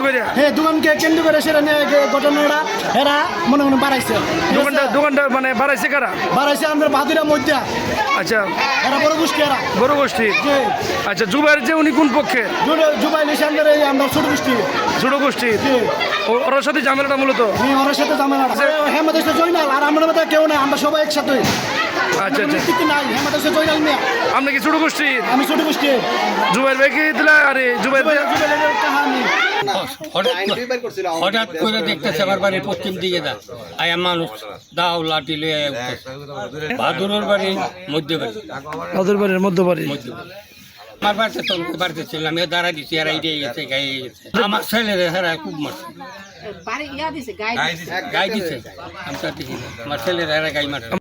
করে হ্যাঁ দোকানকে কেন্দ্র করে সেটা নিয়ে ঘটনাটা এরা মনে মনে বাড়াইছে দোকানটা মানে বাড়াইছে কারা? বাড়াইছে আমাদের বাদিরা মধ্যে। আচ্ছা, এরা বড় গোষ্ঠী এরা। বড় গোষ্ঠী। জি। আচ্ছা, জুবাইর যে উনি কোন পক্ষে? জুবাইল ইসলামের এই আমরা ছোট গোষ্ঠী। ছোট গোষ্ঠী। জি। ওর সাথে ঝামেলাটা মূলত ওর সাথে ঝামেলাটা হেমাদেশ জয়নাল আর আমার মধ্যে কেউ নাই, আমরা সবাই একসাথে। আচ্ছা আচ্ছা, নাই হেমাদেশ জয়নাল মিয়া। আপনি কি ছোট গোষ্ঠী? আমি ছোট গোষ্ঠী। জুবাইর ভাইকে দিলা? আরে জুবাইর কাহানি হঠাৎ করে দেখতেছে আমার বাড়ির পশ্চিম দিকে দা আয়া মানুষ দাও লাঠি লয়ে বাদুরের বাড়ি মধ্যবাড়ি ওদের বাড়ির মধ্যবাড়ি। আমার বাড়িতে তো বাড়িতে ছিলাম দাঁড়া দিচ্ছি আর এইটাই গেছে গায়ে গেছে আমার ছেলেরা হেরা খুব মারছে গায়ে দিচ্ছে আমি তো দেখি আমার ছেলেরা হেরা গাই মারছে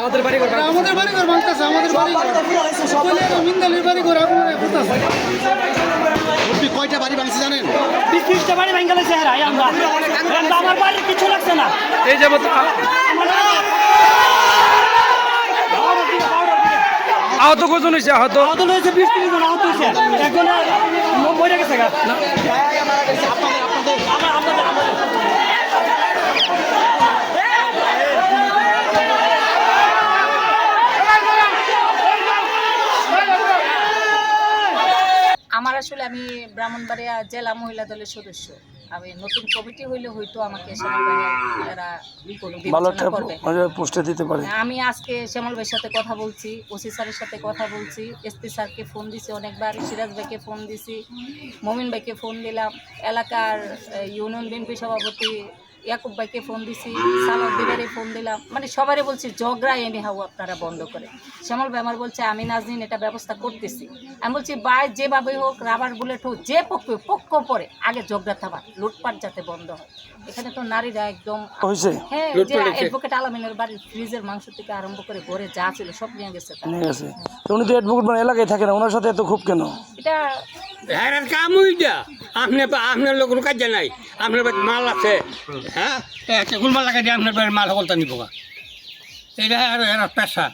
আমাদের বাড়ি ঘর ভাঙতেছে, আমাদের বাড়ি মিন্দালির বাড়ি ঘর কয়টা বাড়ি ভাঙছে জানেন? 20-30টা বাড়ি ভেঙে গেছে আমার বাড়ির কিছু লাগছে না। এই যাবত আহত কজন হয়েছে? আহত হয়েছে 20-30 জন আহত হয়েছে, একজন মরে গেছে। আমার আসলে আমি ব্রাহ্মণবাড়িয়া জেলা মহিলা দলের সদস্য। আমি নতুন কমিটি হইলে হয়তো আমাকে শ্যামল ভাই এরা কোনো বিবেচনা করবে। পোস্টে দিতে পারে। আমি আজকে শ্যামল ভাইয়ের সাথে কথা বলছি, ওসি স্যারের সাথে কথা বলছি, এসপি স্যারকে ফোন দিছি অনেকবার, সিরাজ ভাইকে ফোন দিছি, মমিন ভাইকে ফোন দিলাম, এলাকার ইউনিয়ন বিএনপি সভাপতি ইয়াকুব ভাইকে ফোন দিছি, সালাউদ্দিনের ফোন দিলাম, মানে সবারই বলছি ঝগড়া এনে হাও আপনারা বন্ধ করে। শ্যামল ভাই আমার বলছে আমি নাজনীন এটা ব্যবস্থা করতেছি। আমি বলছি ভাই যেভাবে হোক রাবার বুলেট হোক যে পক্ষ পরে আগে ঝগড়া থামা, লুটপাট যাতে বন্ধ হয়। এখানে তো নারীরা একদম হ্যাঁ যে অ্যাডভোকেট আলামিনের বাড়ির ফ্রিজের মাংস থেকে আরম্ভ করে ঘরে যা ছিল সব নিয়ে গেছে। উনি তো অ্যাডভোকেট মানে এলাকায় থাকে না, ওনার সাথে এত খুব কেন? এটা হ্যাঁ কাম হইটা আপনার লোক কাজ নাই, আপনার বাড়ির মাল আছে হ্যাঁ গুলমাল লাগাই দিয়ে আপনার বাড়ির মাল সকলটা নিব এটা আর পেশা।